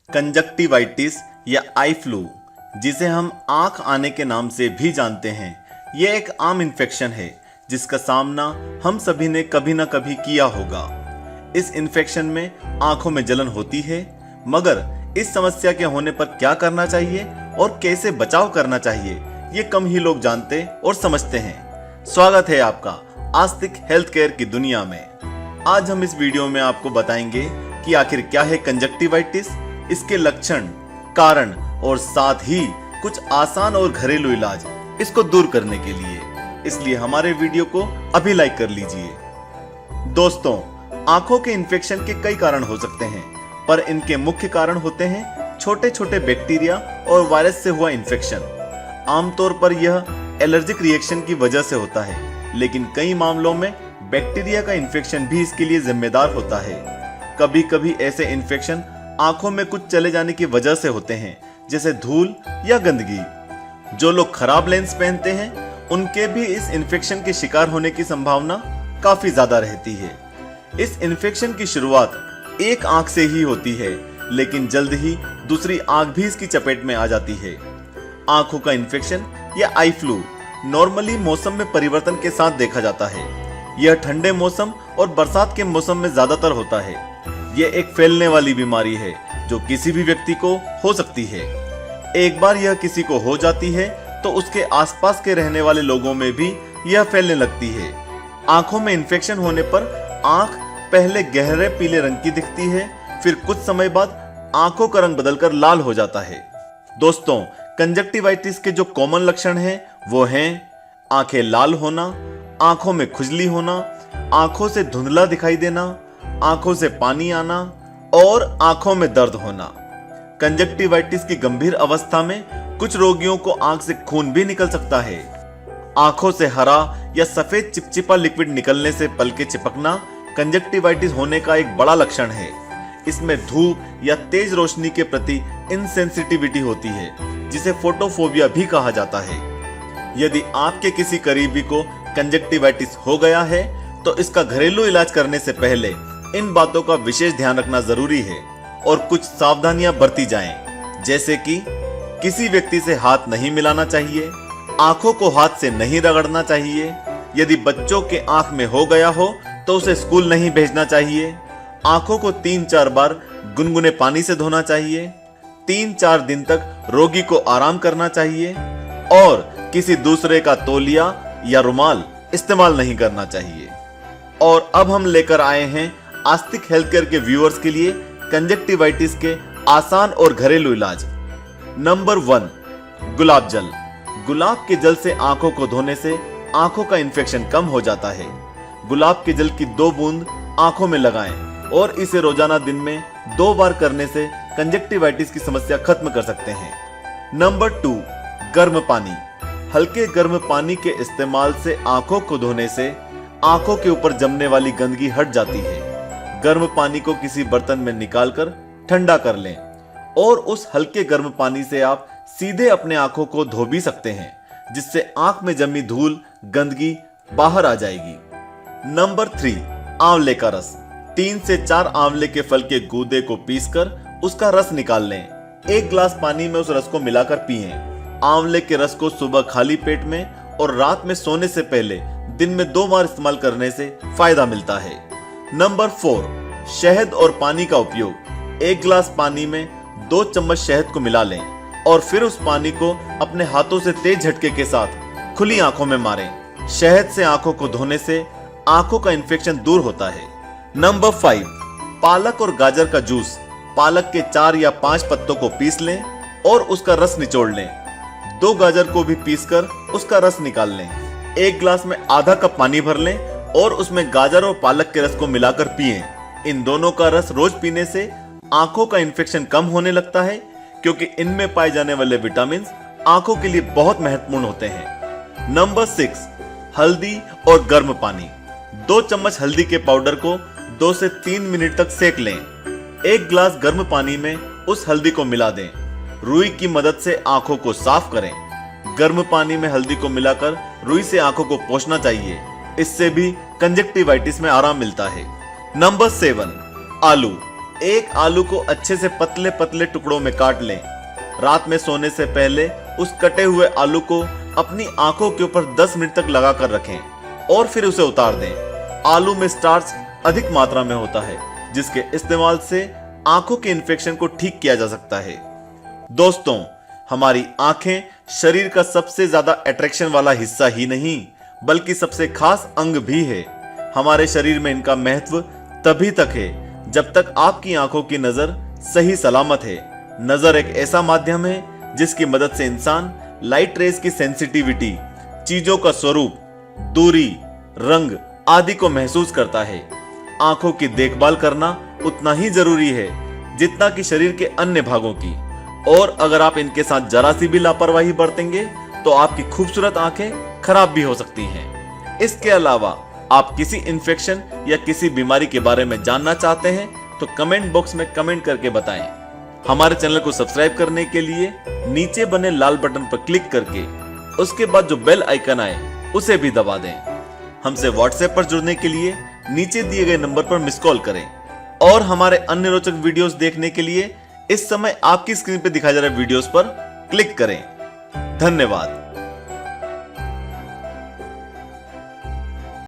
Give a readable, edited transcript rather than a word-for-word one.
Conjunctivitis या eye flu, जिसे हम आंख आने के नाम से भी जानते हैं, यह एक आम इन्फेक्शन है जिसका सामना हम सभी ने कभी ना कभी किया होगा। इस इन्फेक्शन में आंखों में जलन होती है, मगर इस समस्या के होने पर क्या करना चाहिए और कैसे बचाव करना चाहिए, ये कम ही लोग जानते और समझते हैं। स्वागत है आपका आस्तिक हेल्थ केयर की दुनिया में। आज हम इस वीडियो में आपको बताएंगे कि आखिर क्या है कंजक्टिवाइटिस, इसके लक्षण, कारण और साथ ही कुछ आसान और घरेलू इलाज इसको दूर करने के लिए। इसलिए हमारे वीडियो को अभी लाइक कर लीजिए। दोस्तों, आंखों के इन्फेक्शन के कई कारण हो सकते हैं, पर इनके मुख्य कारण होते हैं छोटे छोटे बैक्टीरिया और वायरस से हुआ इन्फेक्शन। आमतौर पर यह एलर्जिक रिएक्शन की वजह से होता है, लेकिन कई मामलों में बैक्टीरिया का इन्फेक्शन भी इसके लिए जिम्मेदार होता है। कभी कभी ऐसे इन्फेक्शन आंखों में कुछ चले जाने की वजह से होते हैं, जैसे धूल या गंदगी। जो लोग खराब लेंस पहनते हैं, उनके भी इस इन्फेक्शन के शिकार होने की संभावना काफी ज्यादा रहती है। इस इन्फेक्शन की शुरुआत एक आंख से ही होती है, लेकिन जल्द ही दूसरी आंख भी इसकी चपेट में आ जाती है। आंखों का इन्फेक्शन या आई फ्लू नॉर्मली मौसम में परिवर्तन के साथ देखा जाता है। यह ठंडे मौसम और बरसात के मौसम में ज्यादातर होता है। यह एक फैलने वाली बीमारी है जो किसी भी व्यक्ति को हो सकती है। एक बार यह किसी को हो जाती है तो उसके आसपास के रहने वाले लोगों में भी यह फैलने लगती है। आंखों में इन्फेक्शन होने पर आंख पहले गहरे पीले रंग की दिखती है, फिर कुछ समय बाद आंखों का रंग बदलकर लाल हो जाता है। दोस्तों, कंजक्टिवाइटिस के जो कॉमन लक्षण हैं वो हैं आंखें लाल होना, आंखों में खुजली होना, आंखों से धुंधला दिखाई देना, आंखों से पानी आना और आंखों में दर्द होना। कंजक्टिवाइटिस की गंभीर अवस्था में कुछ रोगियों को आंख से खून भी निकल सकता है। आंखों से हरा या सफेद चिपचिपा लिक्विड निकलने से पलकें चिपकना कंजक्टिवाइटिस होने का एक बड़ा लक्षण है। इसमें धूप या तेज रोशनी के प्रति इनसेंसिटिविटी होती है, जिसे फोटोफोबिया भी कहा जाता है। यदि आपके किसी करीबी को कंजक्टिवाइटिस हो गया है तो इसका घरेलू इलाज करने से पहले इन बातों का विशेष ध्यान रखना जरूरी है और कुछ सावधानियां बरती जाएं, जैसे कि किसी व्यक्ति से हाथ नहीं मिलाना चाहिए, आंखों को हाथ से नहीं रगड़ना चाहिए, यदि बच्चों के आंख में हो गया हो तो उसे स्कूल नहीं भेजना चाहिए, आंखों को 3-4 बार गुनगुने पानी से धोना चाहिए, 3-4 दिन तक रोगी को आराम करना चाहिए और किसी दूसरे का तौलिया या रुमाल इस्तेमाल नहीं करना चाहिए। और अब हम लेकर आए हैं आस्तिक हेल्थ केयर के व्यूअर्स के लिए कंजक्टिवाइटिस के आसान और घरेलू इलाज। नंबर 1, गुलाब जल। गुलाब के जल से आंखों को धोने से आंखों का इन्फेक्शन कम हो जाता है। गुलाब के जल की 2 बूंद आंखों में लगाएं और इसे रोजाना दिन में 2 बार करने से कंजक्टिवाइटिस की समस्या खत्म कर सकते हैं। नंबर 2, गर्म पानी। हल्के गर्म पानी के इस्तेमाल से आंखों को धोने से आंखों के ऊपर जमने वाली गंदगी हट जाती है। गर्म पानी को किसी बर्तन में निकालकर ठंडा कर लें और उस हल्के गर्म पानी से आप सीधे अपने आंखों को धो भी सकते हैं, जिससे आंख में जमी धूल, गंदगी बाहर आ जाएगी। नंबर 3, आंवले का रस। 3 से 4 आंवले के फल के गूदे को पीसकर उसका रस निकाल लें। 1 गिलास पानी में उस रस को मिलाकर पिएं। आंवले के रस को सुबह खाली पेट में और रात में सोने से पहले दिन में 2 बार इस्तेमाल करने से फायदा मिलता है। नंबर 4, शहद और पानी का उपयोग। 1 गिलास पानी में 2 चम्मच शहद को मिला लें और फिर उस पानी को अपने हाथों से तेज झटके के साथ खुली आंखों में मारें। शहद से आंखों को धोने से आंखों का इन्फेक्शन दूर होता है। नंबर 5, पालक और गाजर का जूस। पालक के 4 या 5 पत्तों को पीस लें और उसका रस निचोड़ लें। 2 गाजर को भी पीसकर उसका रस निकाल लें। 1 गिलास में आधा कप पानी भर लें और उसमें गाजर और पालक के रस को मिलाकर पिएं। इन दोनों का रस रोज पीने से आंखों का इन्फेक्शन कम होने लगता है, क्योंकि इनमें पाए जाने वाले विटामिन आंखों के लिए बहुत महत्वपूर्ण होते हैं। नंबर 6, हल्दी और गर्म पानी। 2 चम्मच हल्दी के पाउडर को 2 से 3 मिनट तक सेक लें। 1 गिलास गर्म पानी में उस हल्दी को मिला दें। रुई की मदद से आंखों को साफ करें। गर्म पानी में हल्दी को मिलाकर रुई से आंखों को पोंछना चाहिए। इससे भी कंजक्टिवाइटिस में आराम मिलता है। नंबर 7, आलू। एक आलू को अच्छे से पतले पतले टुकड़ों में काट लें। रात में सोने से पहले उस कटे हुए आलू को अपनी आंखों के ऊपर 10 मिनट तक लगाकर रखें और फिर उसे उतार दें। आलू में स्टार्च अधिक मात्रा में होता है, जिसके इस्तेमाल से आंखों के इन्फेक्शन को ठीक किया जा सकता है। दोस्तों, हमारी आंखें शरीर का सबसे ज्यादा अट्रैक्शन वाला हिस्सा ही नहीं, बल्कि सबसे खास अंग भी है। हमारे शरीर में इनका महत्व तभी तक है जब तक आपकी आंखों की नजर सही सलामत है। नजर एक ऐसा माध्यम है जिसकी मदद से इंसान लाइट रेज की सेंसिटिविटी, चीजों का स्वरूप, दूरी, रंग आदि को महसूस करता है। आंखों की देखभाल करना उतना ही जरूरी है जितना कि शरीर के अन्य भागों की, और अगर आप इनके साथ जरा सी भी लापरवाही बरतेंगे तो आपकी खूबसूरत आंखें खराब भी हो सकती हैं। इसके अलावा आप किसी इन्फेक्शन या किसी बीमारी के बारे में जानना चाहते हैं तो कमेंट बॉक्स में कमेंट करके बताएं। हमारे चैनल को सब्सक्राइब करने के लिए नीचे बने लाल बटन पर क्लिक करके उसके बाद जो बेल आइकन आए उसे भी दबा दें। हमसे व्हाट्सएप पर जुड़ने के लिए नीचे दिए गए नंबर पर मिस कॉल करें और हमारे अन्य रोचक वीडियोस देखने के लिए इस समय आपकी स्क्रीन पर दिखाई जा रहे वीडियोस पर क्लिक करें। धन्यवाद।